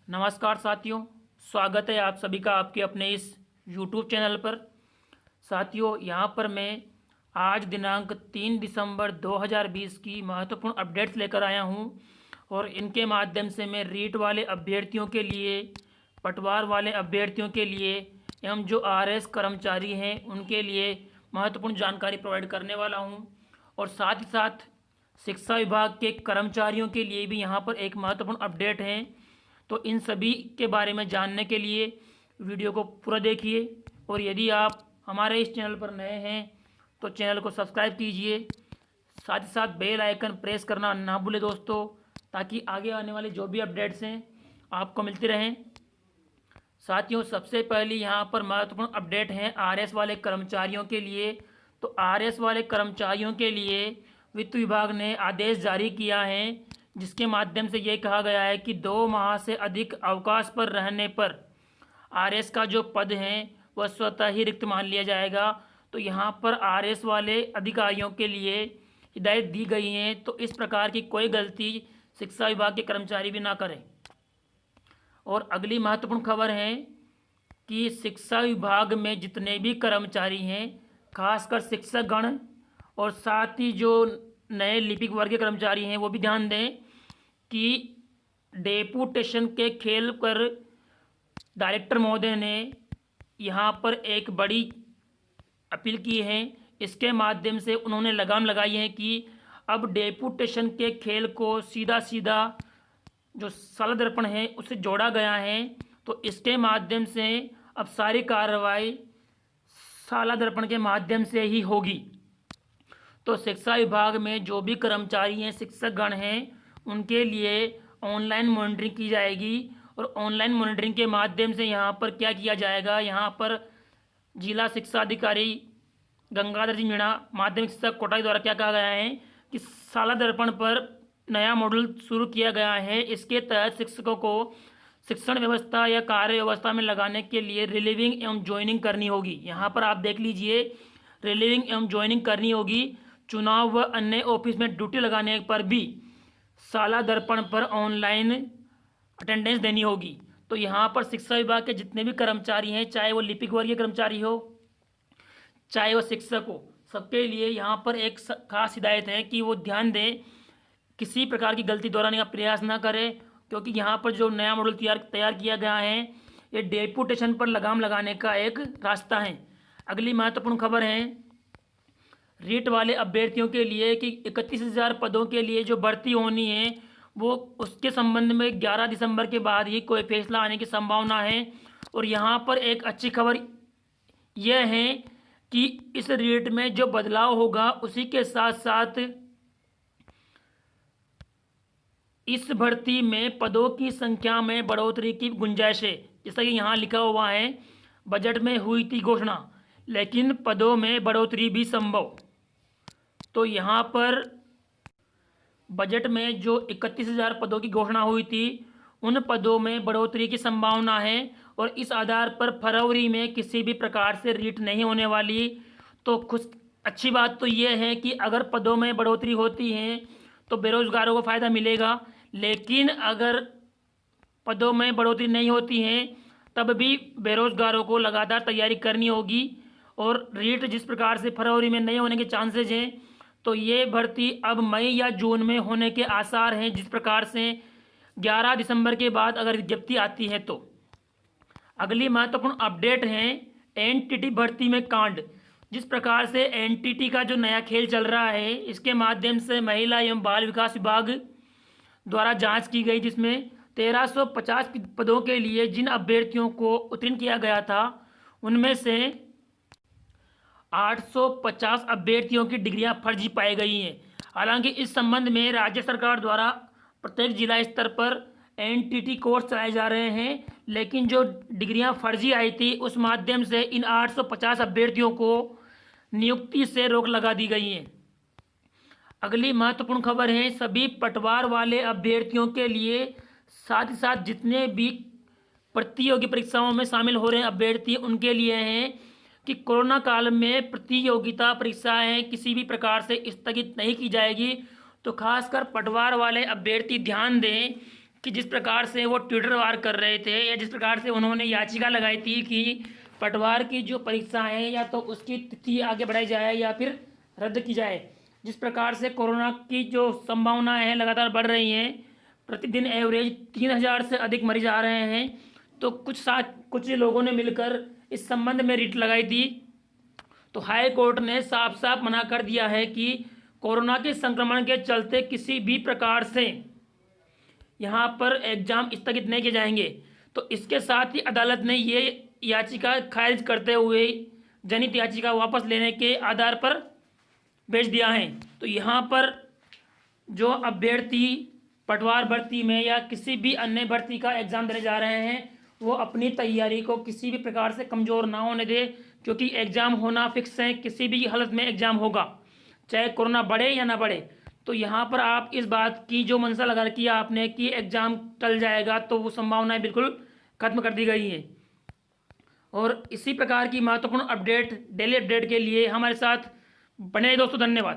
नमस्कार साथियों, स्वागत है आप सभी का आपके अपने इस YouTube चैनल पर। साथियों, यहाँ पर मैं आज दिनांक 3 दिसंबर 2020 की महत्वपूर्ण अपडेट्स लेकर आया हूँ और इनके माध्यम से मैं रीट वाले अभ्यर्थियों के लिए, पटवार वाले अभ्यर्थियों के लिए एवं जो RS कर्मचारी हैं उनके लिए महत्वपूर्ण जानकारी प्रोवाइड करने वाला हूँ। और साथ ही साथ शिक्षा विभाग के कर्मचारियों के लिए भी यहाँ पर एक महत्वपूर्ण अपडेट है। तो इन सभी के बारे में जानने के लिए वीडियो को पूरा देखिए और यदि आप हमारे इस चैनल पर नए हैं तो चैनल को सब्सक्राइब कीजिए। साथ ही साथ बेल आइकन प्रेस करना ना भूलें दोस्तों, ताकि आगे आने वाले जो भी अपडेट्स हैं आपको मिलती रहें। साथियों, सबसे पहले यहाँ पर महत्वपूर्ण अपडेट हैं RS वाले कर्मचारियों के लिए। तो RS वाले कर्मचारियों के लिए वित्त विभाग ने आदेश जारी किया है, जिसके माध्यम से ये कहा गया है कि 2 माह से अधिक अवकाश पर रहने पर RS का जो पद है वह स्वतः ही रिक्त मान लिया जाएगा। तो यहाँ पर RS वाले अधिकारियों के लिए हिदायत दी गई है, तो इस प्रकार की कोई गलती शिक्षा विभाग के कर्मचारी भी ना करें। और अगली महत्वपूर्ण खबर है कि शिक्षा विभाग में जितने भी कर्मचारी हैं, खासकर शिक्षकगण और साथ ही जो नए लिपिक वर्ग के कर्मचारी हैं, वो भी ध्यान दें कि डेपुटेशन के खेल पर डायरेक्टर महोदय ने यहाँ पर एक बड़ी अपील की है। इसके माध्यम से उन्होंने लगाम लगाई है कि अब डेपुटेशन के खेल को सीधा सीधा जो साला दर्पण है उससे जोड़ा गया है। तो इसके माध्यम से अब सारी कार्रवाई साला दर्पण के माध्यम से ही होगी। तो शिक्षा विभाग में जो भी कर्मचारी हैं, शिक्षकगण हैं, उनके लिए ऑनलाइन मॉनिटरिंग की जाएगी। और ऑनलाइन मॉनिटरिंग के माध्यम से यहाँ पर क्या किया जाएगा, यहाँ पर जिला शिक्षा अधिकारी गंगाधर जी मीणा माध्यमिक शिक्षा कोटा द्वारा क्या कहा गया है कि साला दर्पण पर नया मॉडल शुरू किया गया है। इसके तहत शिक्षकों को शिक्षण व्यवस्था या कार्य व्यवस्था में लगाने के लिए रिलीविंग एवं ज्वाइनिंग करनी होगी। यहाँ पर आप देख लीजिए, रिलीविंग एवं ज्वाइनिंग करनी होगी। चुनाव व अन्य ऑफिस में ड्यूटी लगाने पर भी साला दर्पण पर ऑनलाइन अटेंडेंस देनी होगी। तो यहाँ पर शिक्षा विभाग के जितने भी कर्मचारी हैं, चाहे वो लिपिक वर्गीय कर्मचारी हो, चाहे वो शिक्षक हो, सबके लिए यहाँ पर एक खास हिदायत है कि वो ध्यान दें, किसी प्रकार की गलती दोहराने का प्रयास ना करें, क्योंकि यहाँ पर जो नया मॉडल तैयार किया गया है ये डेपुटेशन पर लगाम लगाने का एक रास्ता है। अगली महत्वपूर्ण खबर है रीट वाले अभ्यर्थियों के लिए कि 31,000 पदों के लिए जो भर्ती होनी है वो उसके संबंध में 11 दिसंबर के बाद ही कोई फैसला आने की संभावना है। और यहाँ पर एक अच्छी खबर यह है कि इस रीट में जो बदलाव होगा उसी के साथ साथ इस भर्ती में पदों की संख्या में बढ़ोतरी की गुंजाइश है। जैसा कि यहाँ लिखा हुआ है, बजट में हुई थी घोषणा लेकिन पदों में बढ़ोतरी भी संभव। तो यहाँ पर बजट में जो 31,000 पदों की घोषणा हुई थी, उन पदों में बढ़ोतरी की संभावना है और इस आधार पर फरवरी में किसी भी प्रकार से रीट नहीं होने वाली। तो कुछ अच्छी बात तो यह है कि अगर पदों में बढ़ोतरी होती है तो बेरोजगारों को फ़ायदा मिलेगा, लेकिन अगर पदों में बढ़ोतरी नहीं होती है तब भी बेरोजगारों को लगातार तैयारी करनी होगी। और रीट जिस प्रकार से फरवरी में नहीं होने के चांसेज हैं, तो ये भर्ती अब मई या जून में होने के आसार हैं, जिस प्रकार से 11 दिसंबर के बाद अगर विज्ञप्ति आती है। तो अगली महत्वपूर्ण अपडेट है NTT भर्ती में कांड। जिस प्रकार से NTT का जो नया खेल चल रहा है, इसके माध्यम से महिला एवं बाल विकास विभाग द्वारा जांच की गई, जिसमें 1350 पदों के लिए जिन अभ्यर्थियों को उत्तीर्ण किया गया था उनमें से 850 अभ्यर्थियों की डिग्रियां फर्जी पाई गई हैं। हालांकि इस संबंध में राज्य सरकार द्वारा प्रत्येक जिला स्तर पर NTT कोर्स चलाए जा रहे हैं, लेकिन जो डिग्रियां फर्जी आई थी उस माध्यम से इन 850 अभ्यर्थियों को नियुक्ति से रोक लगा दी गई है। अगली महत्वपूर्ण खबर है सभी पटवार वाले अभ्यर्थियों के लिए, साथ ही साथ जितने भी प्रतियोगी परीक्षाओं में शामिल हो रहे हैं अभ्यर्थी, उनके लिए हैं कि कोरोना काल में प्रतियोगिता परीक्षाएं किसी भी प्रकार से स्थगित नहीं की जाएगी। तो खासकर पटवार वाले अभ्यर्थी ध्यान दें कि जिस प्रकार से वो ट्विटर वार कर रहे थे या जिस प्रकार से उन्होंने याचिका लगाई थी कि पटवार की जो परीक्षाएं हैं या तो उसकी तिथि आगे बढ़ाई जाए या फिर रद्द की जाए। जिस प्रकार से कोरोना की जो संभावनाएं हैं लगातार बढ़ रही हैं, प्रतिदिन एवरेज 3,000 से अधिक मरीज आ रहे हैं, तो कुछ लोगों ने मिलकर इस संबंध में रिट लगाई थी। तो हाई कोर्ट ने साफ साफ मना कर दिया है कि कोरोना के संक्रमण के चलते किसी भी प्रकार से यहाँ पर एग्जाम स्थगित नहीं किए जाएंगे। तो इसके साथ ही अदालत ने ये याचिका खारिज करते हुए जनहित याचिका वापस लेने के आधार पर भेज दिया है। तो यहाँ पर जो अभ्यर्थी पटवार भर्ती में या किसी भी अन्य भर्ती का एग्ज़ाम देने जा रहे हैं वो अपनी तैयारी को किसी भी प्रकार से कमज़ोर ना होने दे, क्योंकि एग्ज़ाम होना फिक्स है। किसी भी हालत में एग्ज़ाम होगा, चाहे कोरोना बढ़े या ना बढ़े। तो यहाँ पर आप इस बात की जो मंशा लगा रखी है आपने कि एग्ज़ाम टल जाएगा, तो वो संभावनाएं बिल्कुल ख़त्म कर दी गई हैं। और इसी प्रकार की महत्वपूर्ण अपडेट, डेली अपडेट के लिए हमारे साथ बने रहिए दोस्तों। धन्यवाद।